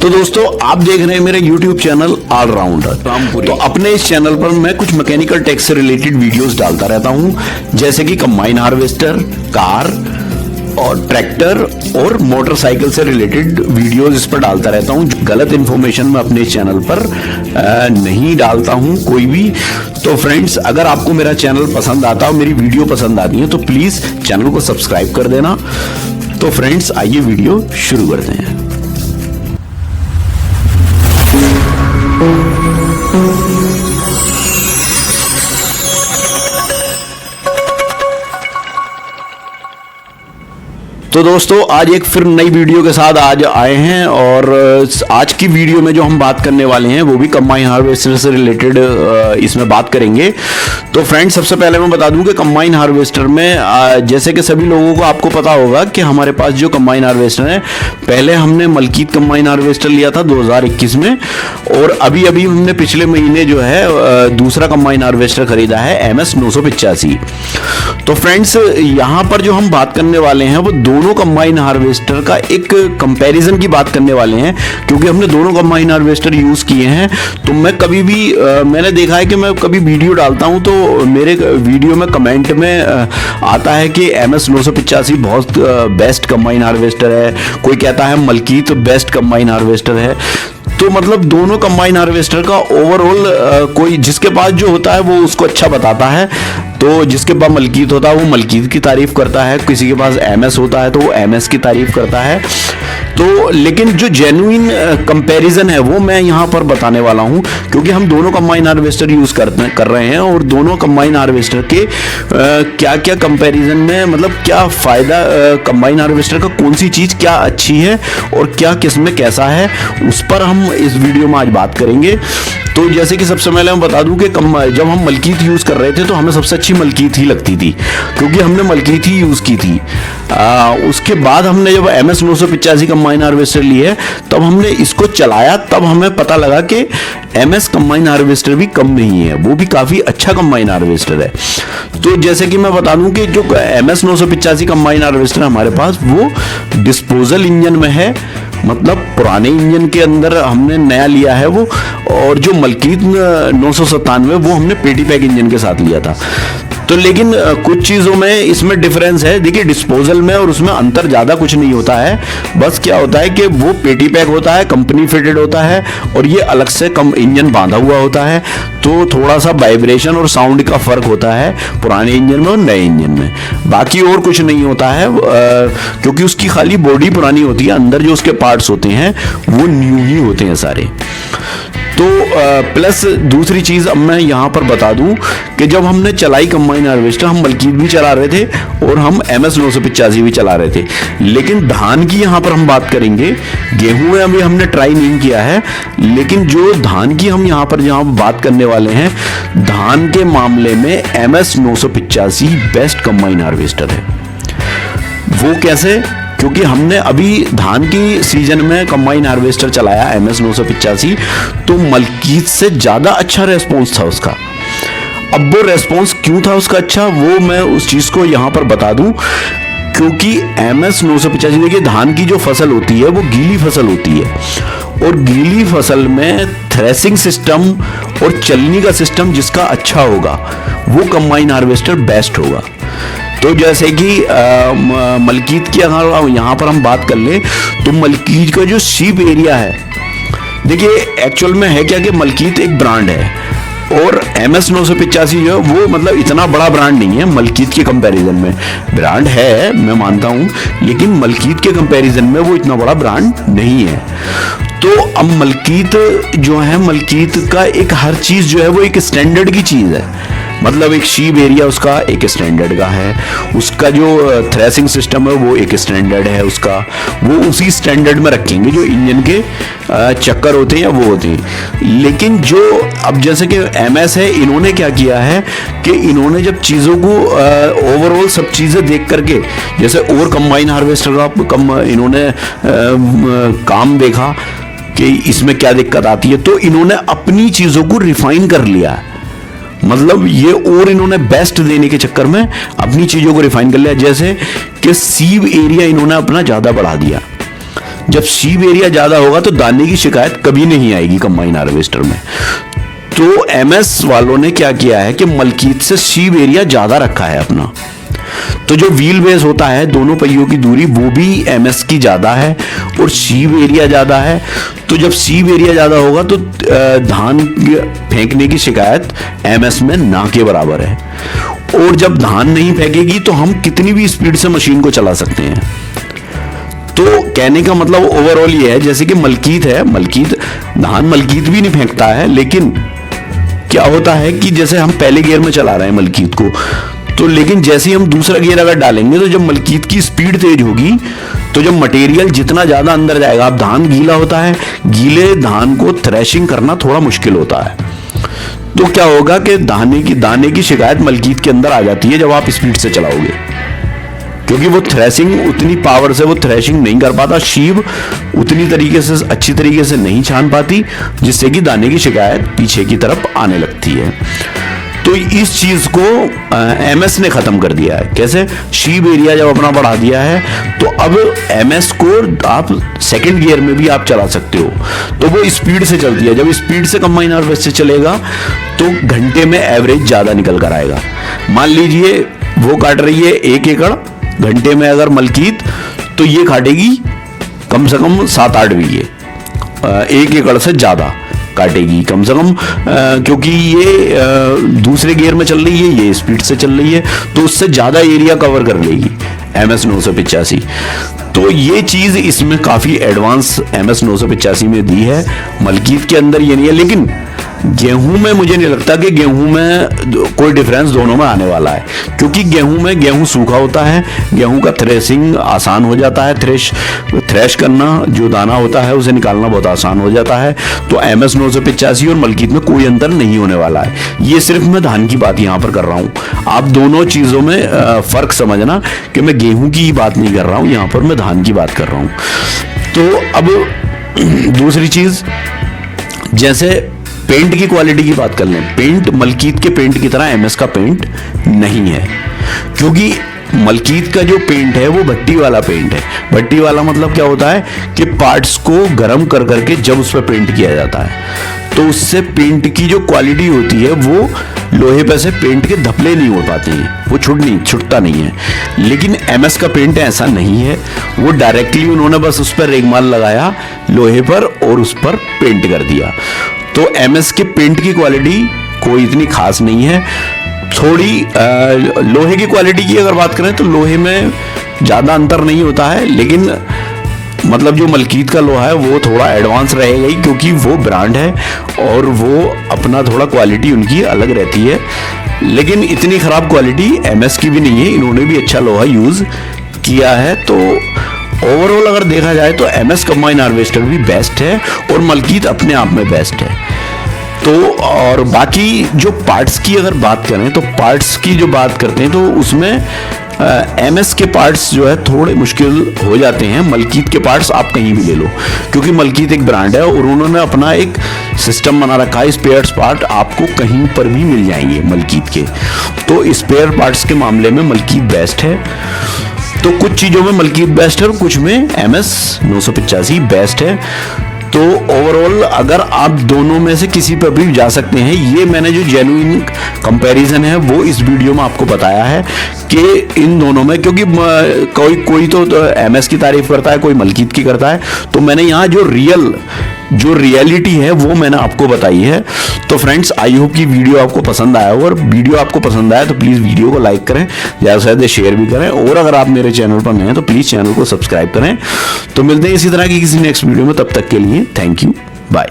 तो दोस्तों आप देख रहे हैं मेरे YouTube चैनल ऑलराउंडर रामपुरी। तो अपने इस चैनल पर मैं कुछ मैकेनिकल टेक से रिलेटेड वीडियोस डालता रहता हूं, जैसे कि कंबाइन हार्वेस्टर, कार और ट्रैक्टर और मोटरसाइकिल से रिलेटेड वीडियोस इस पर डालता रहता हूं। गलत इन्फॉर्मेशन मैं अपने चैनल पर नहीं डालता हूं कोई भी। तो फ्रेंड्स, अगर आपको मेरा चैनल पसंद आता है, मेरी वीडियो पसंद आती है, तो प्लीज चैनल को सब्सक्राइब कर देना। तो फ्रेंड्स, आइए वीडियो शुरू करते हैं। तो दोस्तों, आज एक फिर नई वीडियो के साथ आज आए हैं और आज की वीडियो में जो हम बात करने वाले हैं वो भी कंबाइन हार्वेस्टर से रिलेटेड इसमें बात करेंगे। तो फ्रेंड्स, सबसे पहले मैं बता दूं कि कंबाइन हार्वेस्टर में जैसे कि सभी लोगों को आपको पता होगा कि हमारे पास जो कंबाइन हार्वेस्टर है, पहले हमने मलकीत कंबाइन हार्वेस्टर लिया था 2021 में, और अभी हमने पिछले महीने जो है दूसरा कंबाइन हार्वेस्टर खरीदा है MS 985। तो फ्रेंड्स, यहाँ पर जो हम बात करने वाले हैं वो दोनों कंबाइन हार्वेस्टर का एक कंपैरिजन की बात करने वाले हैं, क्योंकि हमने दोनों कंबाइन हार्वेस्टर यूज किए हैं। तो मैं कभी भी मैंने देखा है कि मैं कभी वीडियो डालता हूं तो मेरे वीडियो में कमेंट में आता है कि MS 985 बहुत बेस्ट कंबाइन हार्वेस्टर है, कोई कहता है मलकीत बेस्ट कंबाइन हार्वेस्टर है। तो मतलब दोनों कंबाइन हार्वेस्टर का ओवरऑल कोई जिसके पास जो होता है वो उसको अच्छा बताता है। तो जिसके पास मलकीत होता है वो मलकीत की तारीफ करता है, किसी के पास MS होता है तो वो MS की तारीफ करता है। तो लेकिन जो जेन्युइन कंपैरिजन है वो मैं यहाँ पर बताने वाला हूँ, क्योंकि हम दोनों कंबाइन हार्वेस्टर यूज कर रहे हैं और दोनों कंबाइन हार्वेस्टर के क्या क्या कंपैरिजन में, मतलब क्या फायदा कंबाइन हार्वेस्टर का, कौन सी चीज क्या अच्छी है और क्या किसमें कैसा है, उस पर हम इस वीडियो में आज बात करेंगे। तो जैसे कि सबसे पहले मैं बता दूं कि जब हम मलकीत यूज कर रहे थे तो हमें सबसे अच्छी मलकीत ही लगती थी, क्योंकि हमने मलकीत ही यूज की थी। उसके बाद हमने जब MS 985 कंबाइन हार्वेस्टर ली है, तब हमने इसको चलाया, तब हमें पता लगा कि MS कंबाइन हार्वेस्टर भी कम नहीं है, वो भी काफी अच्छा कंबाइन हार्वेस्टर है। तो जैसे कि मैं बता दूं कि जो MS 985 कंबाइन हार्वेस्टर हमारे पास वो डिस्पोजल इंजन में है, मतलब पुराने इंजन के अंदर हमने नया लिया है वो, और जो मलकीत 997 वो हमने पेटी पैक इंजन के साथ लिया था। तो लेकिन कुछ चीज़ों में इसमें डिफरेंस है। देखिए, डिस्पोजल में और उसमें अंतर ज़्यादा कुछ नहीं होता है, बस क्या होता है कि वो पेटी पैक होता है, कंपनी फिटेड होता है, और ये अलग से कम इंजन बांधा हुआ होता है। तो थोड़ा सा वाइब्रेशन और साउंड का फर्क होता है पुराने इंजन में और नए इंजन में, बाकी और कुछ नहीं होता है, क्योंकि उसकी खाली बॉडी पुरानी होती है, अंदर जो उसके पार्ट्स होते हैं वो न्यू ही होते हैं सारे। तो प्लस दूसरी चीज़ अब मैं यहाँ पर बता दूं कि जब हमने चलाई कंबाइन हार्वेस्टर, हम मलकीत भी चला रहे थे और हम MS 985 भी चला रहे थे। लेकिन धान की यहाँ पर हम बात करेंगे, गेहूं में अभी हमने ट्राई नहीं किया है, लेकिन जो धान की हम यहाँ पर जहाँ बात करने वाले हैं, धान के मामले में MS 985 बेस्ट कंबाइन हार्वेस्टर है। वो कैसे? क्योंकि हमने अभी धान की सीजन में कंबाइन हार्वेस्टर चलाया MS 985, तो मलकीत से ज़्यादा अच्छा रेस्पॉन्स था उसका। अब वो रेस्पॉन्स क्यों था उसका अच्छा, वो मैं उस चीज़ को यहाँ पर बता दूं, क्योंकि MS 985, देखिए, धान की जो फसल होती है वो गीली फसल होती है, और गीली फसल में थ्रेसिंग सिस्टम और चलनी का सिस्टम जिसका अच्छा होगा वो कंबाइन हार्वेस्टर बेस्ट होगा। तो जैसे कि मलकीत की अगर यहाँ पर हम बात कर लें, तो मलकीत का जो शीप एरिया है, देखिए एक्चुअल में है क्या कि मलकीत एक ब्रांड है और MS 985 जो है वो मतलब इतना बड़ा ब्रांड नहीं है मलकीत के कंपैरिजन में। ब्रांड है, मैं मानता हूँ, लेकिन मलकीत के कंपैरिजन में वो इतना बड़ा ब्रांड नहीं है। तो अब मलकीत जो है, मलकीत का एक हर चीज़ जो है वो एक स्टैंडर्ड की चीज़ है, मतलब एक शीप एरिया उसका एक स्टैंडर्ड का है, उसका जो थ्रेसिंग सिस्टम है वो एक स्टैंडर्ड है उसका, वो उसी स्टैंडर्ड में रखेंगे जो इंजन के चक्कर होते हैं या वो होते हैं। लेकिन जो अब जैसे कि MS है, इन्होंने क्या किया है कि इन्होंने जब चीज़ों को ओवरऑल सब चीज़ें देख करके, जैसे और कंबाइन हार्वेस्टर का इन्होंने काम देखा कि इसमें क्या दिक्कत आती है, तो इन्होंने अपनी चीज़ों को रिफाइन कर लिया है। मतलब ये और इन्होंने बेस्ट देने के चक्कर में अपनी चीज़ों को रिफाइन कर लिया, जैसे कि सीव एरिया इन्होंने अपना ज़्यादा बढ़ा दिया। जब सीव एरिया ज़्यादा होगा तो दाने की शिकायत कभी नहीं आएगी कंबाइन हार्वेस्टर में। तो एमएस वालों ने क्या किया है कि मलकीत से सीव एरिया ज़्यादा रखा है अपना। तो जो व्हील बेस होता है, दोनों पहियों की दूरी, वो भी एमएस की ज़्यादा है और सीव एरिया ज़्यादा है। तो जब सीव एरिया ज़्यादा होगा तो धान फेंकने की शिकायत एमएस में ना के बराबर है। और जब धान नहीं फेंकेगी तो हम कितनी भी स्पीड से मशीन को चला सकते हैं। तो कहने का मतलब ओवरऑल ये है, जैसे कि मलकीत है, धान मलकीत भी नहीं फेंकता है, लेकिन क्या होता है कि जैसे हम पहले गियर में चला रहे हैं मलकीत को, तो लेकिन जैसे ही हम दूसरा गियर अगर डालेंगे तो जब मलकीत की स्पीड तेज होगी तो जब मटेरियल जितना ज़्यादा अंदर जाएगा, अब धान गीला होता है, गीले धान को थ्रेशिंग करना थोड़ा मुश्किल होता है। तो क्या होगा कि दाने की शिकायत मलकीत के अंदर आ जाती है जब आप स्पीड से चलाओगे, क्योंकि वो थ्रेशिंग उतनी पावर से वो थ्रेशिंग नहीं कर पाता, शीव उतनी तरीके से अच्छी तरीके से नहीं छान पाती, जिससे कि दाने की शिकायत पीछे की तरफ आने लगती है। तो इस चीज को एमएस ने खत्म कर दिया है। कैसे? शीव एरिया जब अपना बढ़ा दिया है तो अब एमएस को आप सेकंड गियर में भी आप चला सकते हो, तो वो स्पीड से चलती है। जब स्पीड से कंबाइन हार्वेस्टर से चलेगा तो घंटे में एवरेज ज्यादा निकल कर आएगा। मान लीजिए वो काट रही है 1 एकड़ घंटे में अगर मलकीत, तो ये काटेगी कम से कम 7-8 बीघे, 1 एकड़ से ज्यादा काटेगी कम से कम, क्योंकि ये दूसरे गियर में चल रही है, ये स्पीड से चल रही है, तो उससे ज्यादा एरिया कवर कर लेगी MS 985। तो ये चीज इसमें काफी एडवांस MS 985 में दी है। मलकीत के अंदर ये नहीं है, लेकिन गेहूं में मुझे नहीं लगता कि गेहूं में कोई डिफरेंस दोनों में आने वाला है, क्योंकि गेहूं सूखा होता है, गेहूं का थ्रेशिंग आसान हो जाता है, थ्रेश करना, जो दाना होता है उसे निकालना बहुत आसान हो जाता है। तो MS 985 और मलकीत में कोई अंतर नहीं होने वाला है। ये सिर्फ मैं धान की बात यहां पर कर रहा हूं, आप दोनों चीजों में फर्क समझना कि मैं गेहूं की बात नहीं कर रहा हूं, यहां पर मैं धान की बात कर रहा हूं। तो अब दूसरी चीज, जैसे पेंट की क्वालिटी की बात कर लें, पेंट मलकीत के पेंट की तरह MS का पेंट नहीं है, क्योंकि मलकीत का जो पेंट है वो भट्टी वाला पेंट है। भट्टी वाला मतलब क्या होता है कि पार्ट्स को गर्म कर करके जब उस पर पेंट किया जाता है, तो उससे पेंट की जो क्वालिटी होती है वो लोहे पे से पेंट के धपले नहीं हो पाते हैं, वो छुटता नहीं है। लेकिन MS का पेंट ऐसा नहीं है, वो डायरेक्टली उन्होंने बस उस पर रेगमाल लगाया लोहे पर और उस पर पेंट कर दिया। तो MS के पेंट की क्वालिटी कोई इतनी खास नहीं है। थोड़ी लोहे की क्वालिटी की अगर बात करें तो लोहे में ज़्यादा अंतर नहीं होता है, लेकिन मतलब जो मलकीत का लोहा है वो थोड़ा एडवांस रहेगा ही, क्योंकि वो ब्रांड है और वो अपना थोड़ा क्वालिटी उनकी अलग रहती है। लेकिन इतनी ख़राब क्वालिटी MS की भी नहीं है, इन्होंने भी अच्छा लोहा यूज़ किया है। तो ओवरऑल अगर देखा जाए तो MS कंबाइन हार्वेस्टर भी बेस्ट है और मलकीत अपने आप में बेस्ट है। तो और बाकी जो पार्ट्स की अगर बात करें तो पार्ट्स की जो बात करते हैं तो उसमें MS के पार्ट्स जो है थोड़े मुश्किल हो जाते हैं। मलकीत के पार्ट्स आप कहीं भी ले लो, क्योंकि मलकीत एक ब्रांड है और उन्होंने अपना एक सिस्टम बना रखा है। स्पेयर पार्ट आपको कहीं पर भी मिल जाएंगे मलकीत के, तो स्पेयर पार्ट्स के मामले में मलकीत बेस्ट है। तो कुछ चीज़ों में मलकीत बेस्ट है और कुछ में MS 985 बेस्ट है। तो ओवरऑल अगर आप दोनों में से किसी पर भी जा सकते हैं, ये मैंने जो जेन्युइन कंपैरिजन है वो इस वीडियो में आपको बताया है कि इन दोनों में, क्योंकि कोई तो MS की तारीफ करता है, कोई मलकीत की करता है, तो मैंने यहाँ जो रियलिटी है वो मैंने आपको बताई है। तो फ्रेंड्स, आई होप कि वीडियो आपको पसंद आया हो, और वीडियो आपको पसंद आया तो प्लीज़ वीडियो को लाइक करें, ज़्यादा से ज़्यादा शेयर भी करें, और अगर आप मेरे चैनल पर नए हैं तो प्लीज़ चैनल को सब्सक्राइब करें। तो मिलते हैं इसी तरह की किसी नेक्स्ट वीडियो में, तब तक के लिए थैंक यू, बाय।